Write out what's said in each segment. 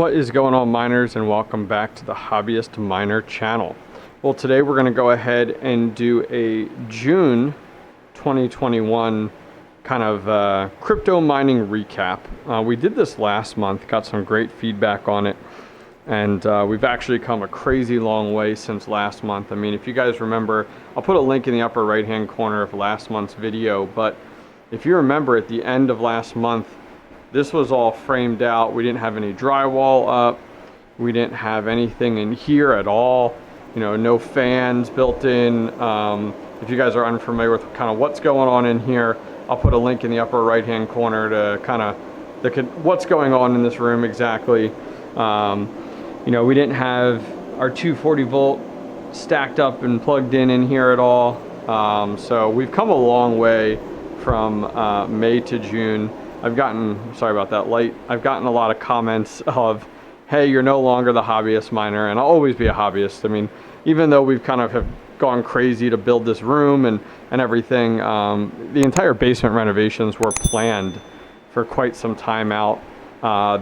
What is going on, miners, and welcome back to the Hobbyist Miner channel. Well, today we're going to go ahead and do a June 2021 kind of crypto mining recap. We did this last month, got some great feedback on it, and we've actually come a crazy long way since last month. I mean, if you guys remember, I'll put a link in the upper right hand corner of last month's video, but if you remember at the end of last month, this was all framed out. We didn't have any drywall up. We didn't have anything in here at all. You know, no fans built in. If you guys are unfamiliar with kind of what's going on in here, I'll put a link in the upper right hand corner to kind of what's going on in this room exactly. You know, we didn't have our 240 volt stacked up and plugged in here at all. So we've come a long way from May to June. I've gotten, sorry about that light, I've gotten a lot of comments of, hey, you're no longer the hobbyist miner, and I'll always be a hobbyist. I mean, even though we've kind of have gone crazy to build this room and everything, the entire basement renovations were planned for quite some time out.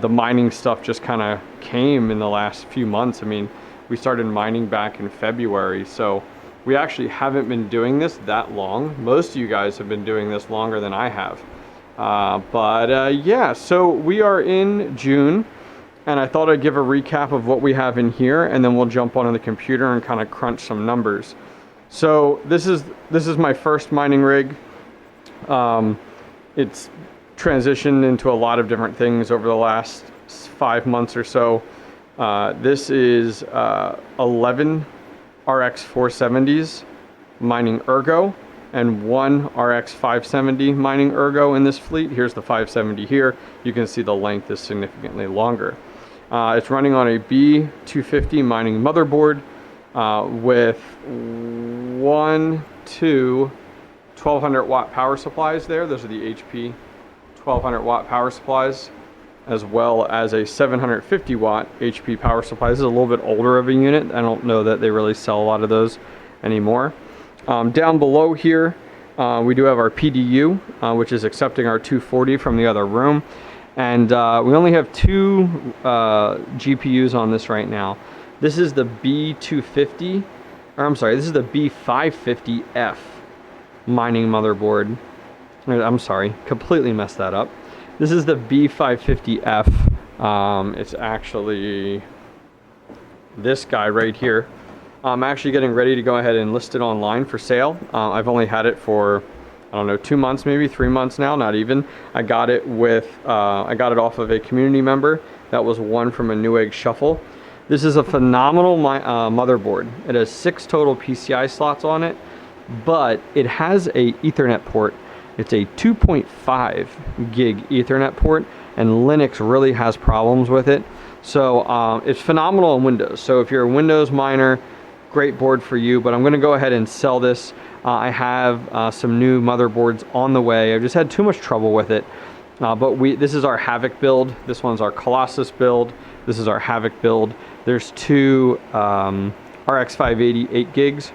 The mining stuff just kind of came in the last few months. I mean, we started mining back in February, so we actually haven't been doing this that long. Most of you guys have been doing this longer than I have. Yeah, so we are in June, and I thought I'd give a recap of what we have in here, and then we'll jump onto the computer and kind of crunch some numbers. So this is my first mining rig. It's transitioned into a lot of different things over the last 5 months or so. This is 11 RX 470s mining ergo, and one RX 570 mining ergo in this fleet. Here's the 570 here. You can see the length is significantly longer. It's running on a B250 mining motherboard with 1200 watt power supplies there. Those are the HP 1200 watt power supplies, as well as a 750 watt HP power supply. This is a little bit older of a unit. I don't know that they really sell a lot of those anymore. Down below here, we do have our PDU, which is accepting our 240 from the other room. And we only have two GPUs on this right now. This is the B250, or I'm sorry, this is the B550F mining motherboard. I'm sorry, completely messed that up. This is the B550F. It's actually this guy right here. I'm actually getting ready to go ahead and list it online for sale. I've only had it for, I don't know, 2 months, maybe 3 months now, not even. I got it off of a community member that was won from a Newegg shuffle. This is a phenomenal motherboard. It has 6 total PCI slots on it, but it has a Ethernet port. It's a 2.5 gig Ethernet port, and Linux really has problems with it. So it's phenomenal on Windows. So if you're a Windows miner, great board for you, but I'm going to go ahead and sell this. I have some new motherboards on the way. I've just had too much trouble with it. This is our Havoc build. This one's our Colossus build. This is our Havoc build. There's two RX 580 8 gigs.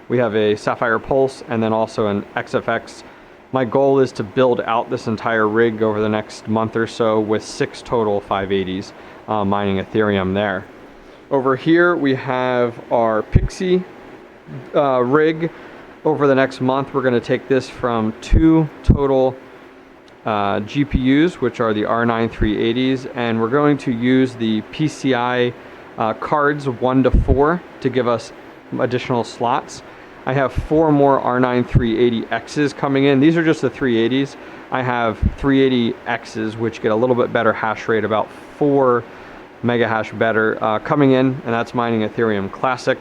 We have a Sapphire Pulse and then also an XFX. My goal is to build out this entire rig over the next month or so with 6 total 580s mining Ethereum there. Over here we have our Pixie rig. Over the next month we're going to take this from 2 total GPUs, which are the R9 380s, and we're going to use the PCI cards 1 to 4 to give us additional slots. I have 4 more R9 380Xs coming in. These are just the 380s. I have 380Xs, which get a little bit better hash rate, about 4 mega hash better, coming in, and that's mining Ethereum Classic.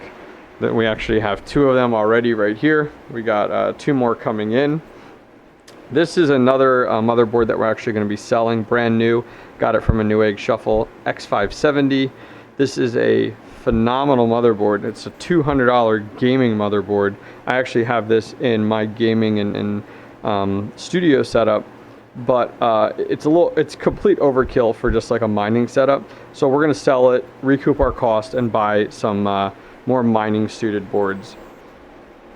That we actually have 2 of them already right here. We got 2 more coming in. This is another motherboard that we're actually going to be selling, brand new. Got it from a Newegg shuffle, X570. This is a phenomenal motherboard. It's a $200 gaming motherboard. I actually have this in my gaming and studio setup, but it's complete overkill for just like a mining setup. So we're going to sell it, recoup our cost, and buy some more mining suited boards.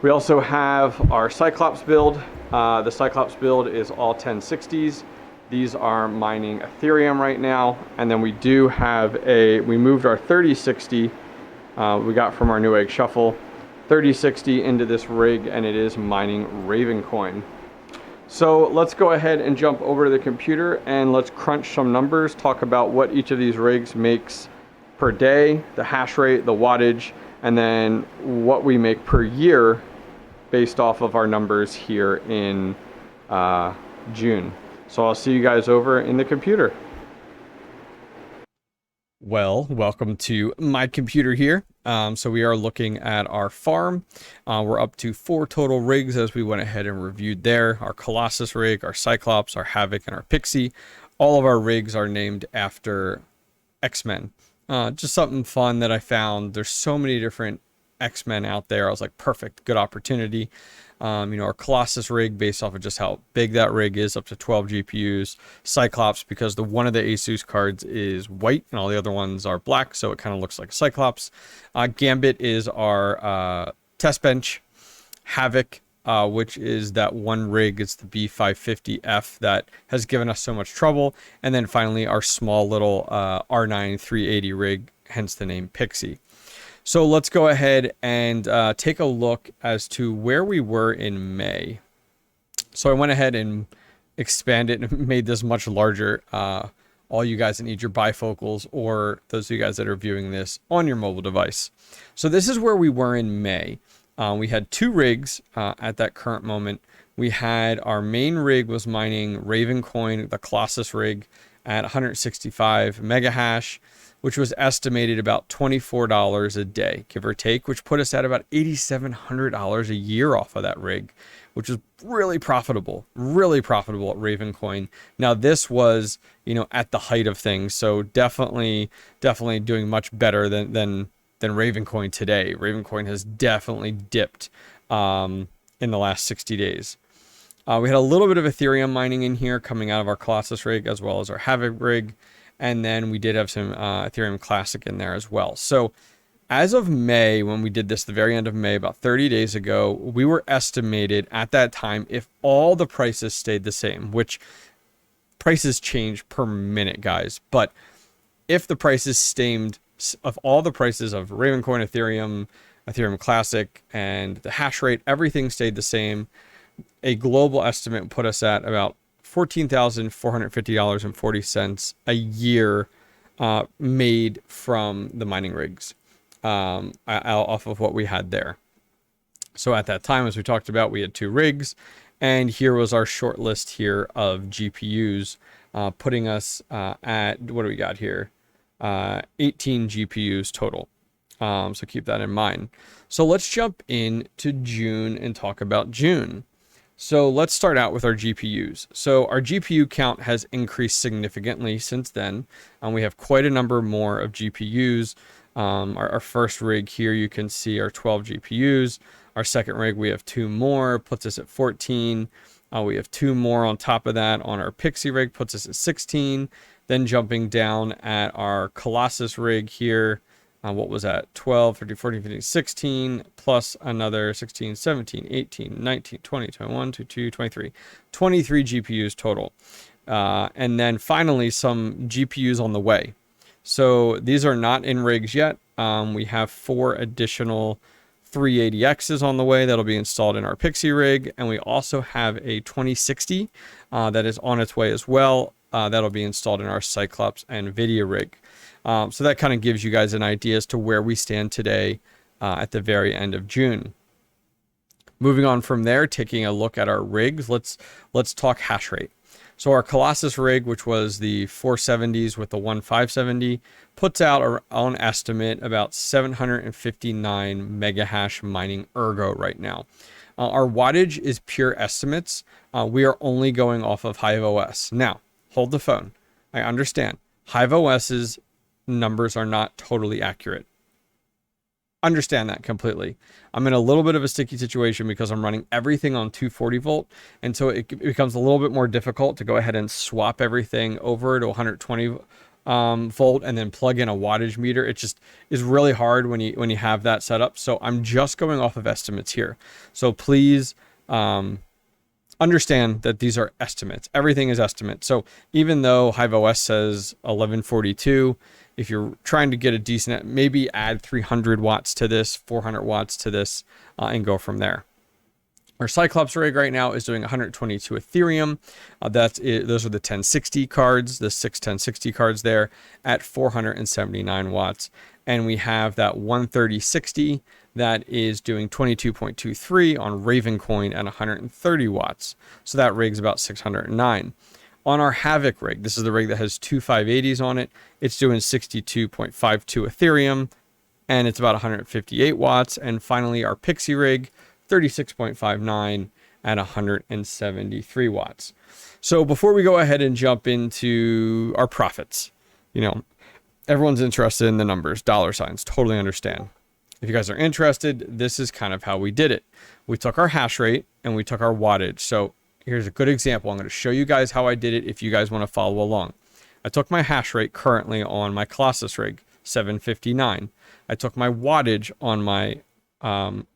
We also have our Cyclops build. The Cyclops build is all 1060s. These are mining Ethereum right now. And then we do have we moved our 3060, we got from our Newegg Shuffle, 3060 into this rig, and it is mining Ravencoin. So let's go ahead and jump over to the computer and let's crunch some numbers, talk about what each of these rigs makes per day, the hash rate, the wattage, and then what we make per year based off of our numbers here in June. So I'll see you guys over in the computer. Well, welcome to my computer here. So we are looking at our farm. We're up to 4 total rigs as we went ahead and reviewed there. Our Colossus rig, our Cyclops, our Havoc, and our Pixie. All of our rigs are named after X-Men. Just something fun that I found. There's so many different X-Men out there. I was like, perfect, good opportunity. Our Colossus rig, based off of just how big that rig is, up to 12 GPUs. Cyclops, because one of the Asus cards is white and all the other ones are black, so it kind of looks like a Cyclops. Gambit is our test bench. Havoc, which is that one rig, it's the B550F that has given us so much trouble. And then finally, our small little R9 380 rig, hence the name Pixie. So let's go ahead and take a look as to where we were in May. So I went ahead and expanded and made this much larger. All you guys that need your bifocals, or those of you guys that are viewing this on your mobile device. So this is where we were in May. We had 2 rigs at that current moment. We had our main rig was mining Ravencoin, the Colossus rig, at 165 mega hash, which was estimated about $24 a day, give or take, which put us at about $8,700 a year off of that rig, which is really profitable at Ravencoin. Now, this was, at the height of things, so definitely doing much better than Ravencoin today. Ravencoin has definitely dipped in the last 60 days. We had a little bit of Ethereum mining in here coming out of our Colossus rig as well as our Havoc rig. And then we did have some Ethereum Classic in there as well. So as of May, when we did this, the very end of May, about 30 days ago, we were estimated at that time, if all the prices stayed the same, which prices change per minute, guys. But if the prices stayed, of all the prices of Ravencoin, Ethereum Classic, and the hash rate, everything stayed the same. A global estimate put us at about $14,450.40 a year made from the mining rigs off of what we had there. So at that time, as we talked about, we had 2 rigs, and here was our short list here of GPUs, putting us at, what do we got here? 18 GPUs total. So keep that in mind. So let's jump into June and talk about June. So let's start out with our GPUs. So our GPU count has increased significantly since then. We have quite a number more of GPUs. Our first rig here, you can see our 12 GPUs. Our second rig, we have 2 more, puts us at 14. We have 2 more on top of that on our Pixie rig, puts us at 16. Then jumping down at our Colossus rig here, what was that? 12, 13, 14, 15, 16, plus another 16, 17, 18, 19, 20, 21, 22, 23. 23 GPUs total. And then finally, some GPUs on the way. So these are not in rigs yet. We have 4 additional 380Xs on the way that'll be installed in our Pixie rig. And we also have a 2060 that is on its way as well. That'll be installed in our Cyclops and Nvidia rig. So that kind of gives you guys an idea as to where we stand today at the very end of June. Moving on from there, taking a look at our rigs, let's talk hash rate. So our Colossus rig, which was the 470s with the 1570, puts out our own estimate about 759 mega hash mining ergo right now. Our wattage is pure estimates. We are only going off of HIVEOS. Now, hold the phone. I understand. HIVEOS's numbers are not totally accurate. Understand that completely. I'm in a little bit of a sticky situation because I'm running everything on 240 volt, and so it becomes a little bit more difficult to go ahead and swap everything over to 120 volt and then plug in a wattage meter. It just is really hard when you have that set up. So I'm just going off of estimates here. So please understand that these are estimates. Everything is estimate. So even though HIVEOS says 1142, if you're trying to get a decent, maybe add 300 watts to this, 400 watts to this, and go from there. Our Cyclops rig right now is doing 122 Ethereum. Those are the 1060 cards, the 6 1060 cards there at 479 watts. And we have that 13060 that is doing 22.23 on Ravencoin at 130 watts. So that rig's about 609. On our Havoc rig, this is the rig that has two 580s on it. It's doing 62.52 Ethereum, and it's about 158 watts. And finally, our Pixie rig, 36.59 at 173 watts. So before we go ahead and jump into our profits, everyone's interested in the numbers, dollar signs, totally understand. If you guys are interested, this is kind of how we did it. We took our hash rate and we took our wattage. So here's a good example. I'm going to show you guys how I did it if you guys want to follow along. I took my hash rate currently on my Colossus rig, 759. I took my wattage on my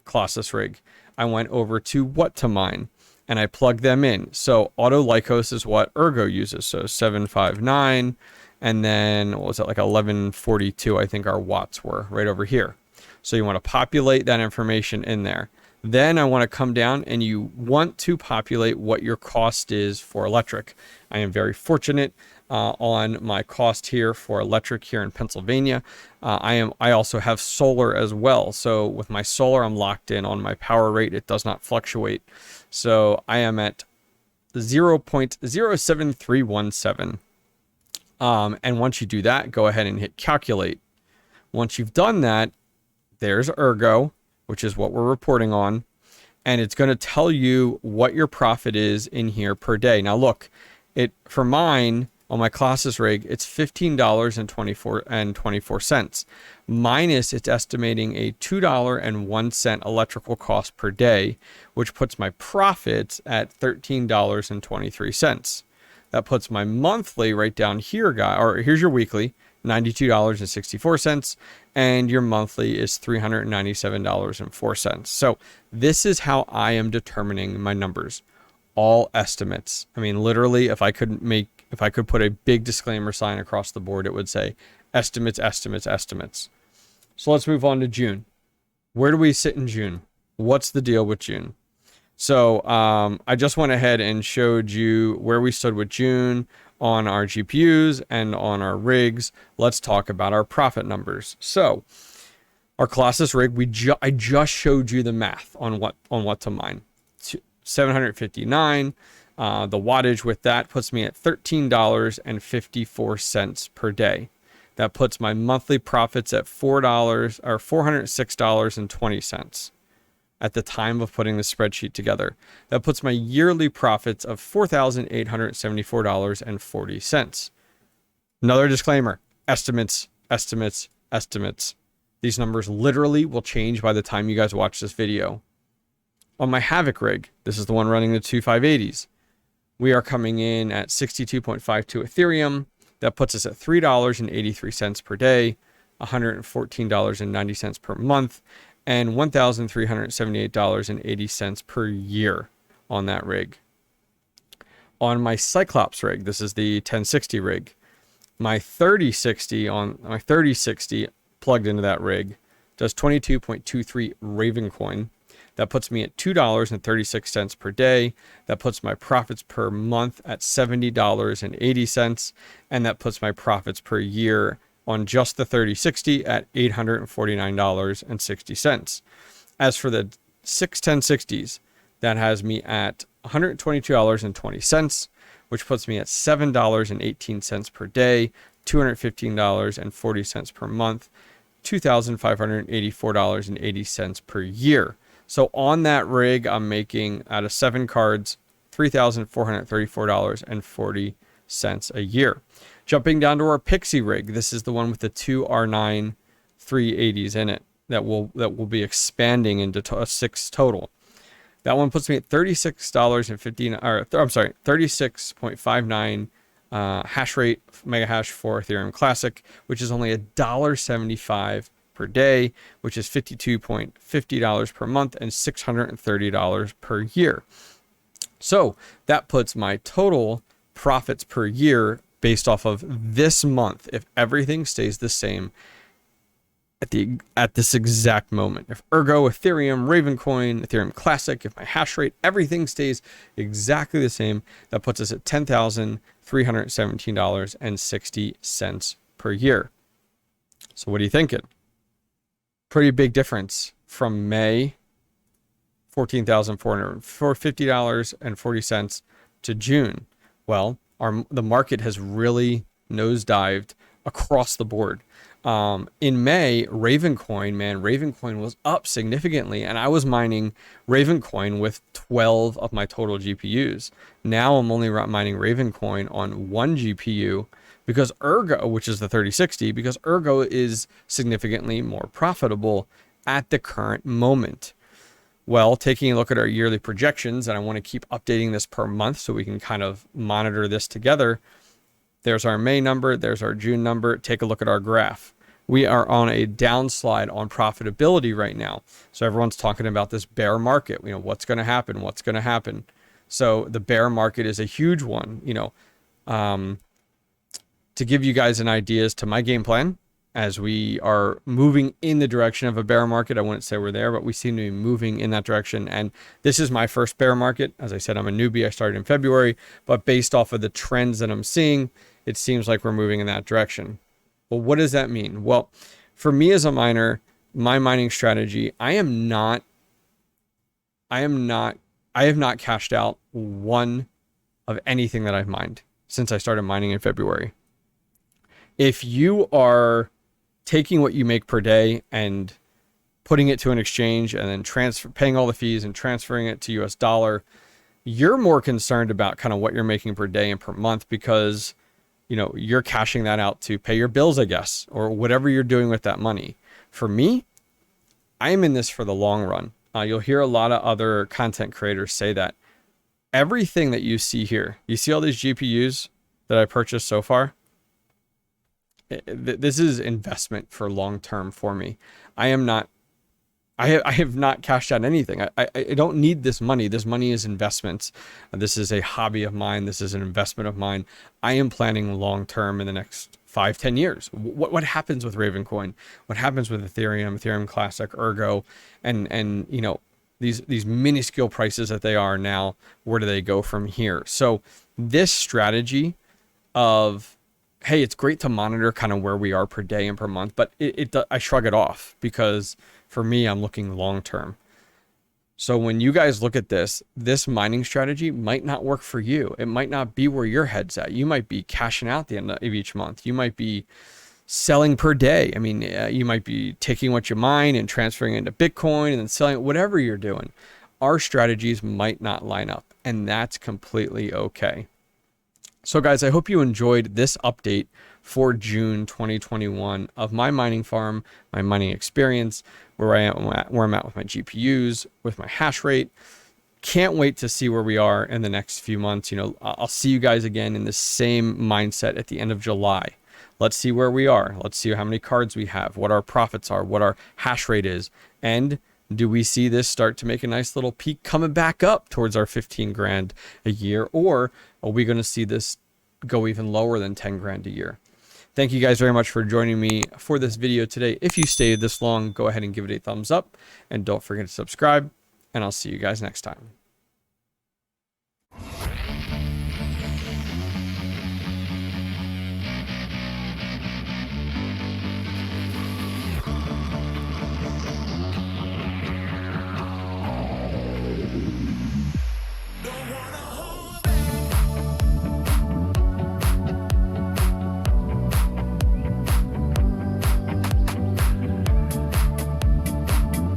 Colossus rig. I went over to what to mine and I plugged them in. So auto Lycos is what Ergo uses. So 759, and then what was it, like 1142, I think our watts were right over here. So you want to populate that information in there. Then I want to come down and you want to populate what your cost is for electric. I am very fortunate on my cost here for electric here in Pennsylvania. I also have solar as well. So with my solar, I'm locked in on my power rate. It does not fluctuate. So I am at 0.07317. And once you do that, go ahead and hit calculate. Once you've done that, there's Ergo, which is what we're reporting on. And it's going to tell you what your profit is in here per day. Now look, for mine, on my Colossus rig, it's $15.24 minus it's estimating a $2.01 electrical cost per day, which puts my profits at $13.23. That puts my monthly right down here, here's your weekly, $92.64, and your monthly is $397.04. So this is how I am determining my numbers. All estimates. I mean, literally, if I could put a big disclaimer sign across the board, it would say estimates, estimates, estimates. So let's move on to June. Where do we sit in June? What's the deal with June? So I just went ahead and showed you where we stood with June on our GPUs and on our rigs. Let's talk about our profit numbers. So our Colossus rig, I just showed you the math on what to mine. 759. The wattage with that puts me at $13.54 per day. That puts my monthly profits at $406.20 at the time of putting the spreadsheet together. That puts my yearly profits of $4,874.40. Another disclaimer, estimates, estimates, estimates. These numbers literally will change by the time you guys watch this video. On my Havoc rig, this is the one running the two 580s. We are coming in at 62.52 Ethereum. That puts us at $3.83 per day, $114.90 per month, and $1,378.80 per year on that rig. On my Cyclops rig, this is the 1060 rig, my 3060 plugged into that rig does 22.23 Ravencoin. That puts me at $2.36 per day. That puts my profits per month at $70.80. And that puts my profits per year on just the 3060 at $849.60. As for the 6 1060s, that has me at $122.20, which puts me at $7.18 per day, $215.40 per month, $2,584.80 per year. So on that rig, I'm making, out of 7 cards, $3,434.40 a year. Jumping down to our Pixie rig, this is the one with the 2 R9 380s in it that will be expanding into 6 total. That one puts me at $36.59 hash rate mega hash for Ethereum Classic, which is only $1.75 per day, which is $52.50 per month and $630 per year. So that puts my total profits per year based off of this month, if everything stays the same at this exact moment. If Ergo, Ethereum, Ravencoin, Ethereum Classic, if my hash rate, everything stays exactly the same, that puts us at $10,317.60 per year. So what are you thinking? Pretty big difference from May, $14,450.40 to June. Well, the market has really nosedived across the board. In May, Ravencoin was up significantly, and I was mining Ravencoin with 12 of my total GPUs. Now I'm only mining Ravencoin on one GPU because Ergo, which is the 3060, because Ergo is significantly more profitable at the current moment. Well, taking a look at our yearly projections, and I want to keep updating this per month so we can kind of monitor this together. There's our May number, there's our June number. Take a look at our graph. We are on a downslide on profitability right now. So everyone's talking about this bear market. You know, what's going to happen? What's going to happen? So the bear market is a huge one. You know, to give you guys an idea as to my game plan, as we are moving in the direction of a bear market. I wouldn't say we're there, but we seem to be moving in that direction. And this is my first bear market. As I said, I'm a newbie. I started in February, but based off of the trends that I'm seeing, it seems like we're moving in that direction. Well, what does that mean? Well, for me as a miner, my mining strategy, I have not cashed out one of anything that I've mined since I started mining in February. If you are taking what you make per day and putting it to an exchange and then paying all the fees and transferring it to US dollar, you're more concerned about kind of what you're making per day and per month, because you know, you're cashing that out to pay your bills, I guess, or whatever you're doing with that money. For me, I am in this for the long run. You'll hear a lot of other content creators say that everything that you see here, you see all these GPUs that I purchased so far, this is investment for long term for me. I have not cashed out anything. I don't need this money. This money is investments. This is a hobby of mine. This is an investment of mine. I am planning long term in the next 5-10 years. What happens with Ravencoin? What happens with Ethereum, Ethereum Classic, Ergo, and you know, these minuscule prices that they are now, where do they go from here? So this strategy of, hey, it's great to monitor kind of where we are per day and per month, but I shrug it off, because for me, I'm looking long term. So when you guys look at this mining strategy might not work for you. It might not be where your head's at. You might be cashing out at the end of each month. You might be selling per day. I mean, you might be taking what you mine and transferring it into Bitcoin and then selling it, whatever you're doing. Our strategies might not line up, and that's completely okay. So guys, I hope you enjoyed this update for June 2021 of my mining farm, my mining experience, where I'm at with my GPUs, with my hash rate. Can't wait to see where we are in the next few months. You know, I'll see you guys again in the same mindset at the end of July. Let's see where we are. Let's see how many cards we have, what our profits are, what our hash rate is, and do we see this start to make a nice little peak coming back up towards our 15 grand a year, or are we going to see this go even lower than 10 grand a year? Thank you guys very much for joining me for this video today. If you stayed this long, go ahead and give it a thumbs up, and don't forget to subscribe, and I'll see you guys next time.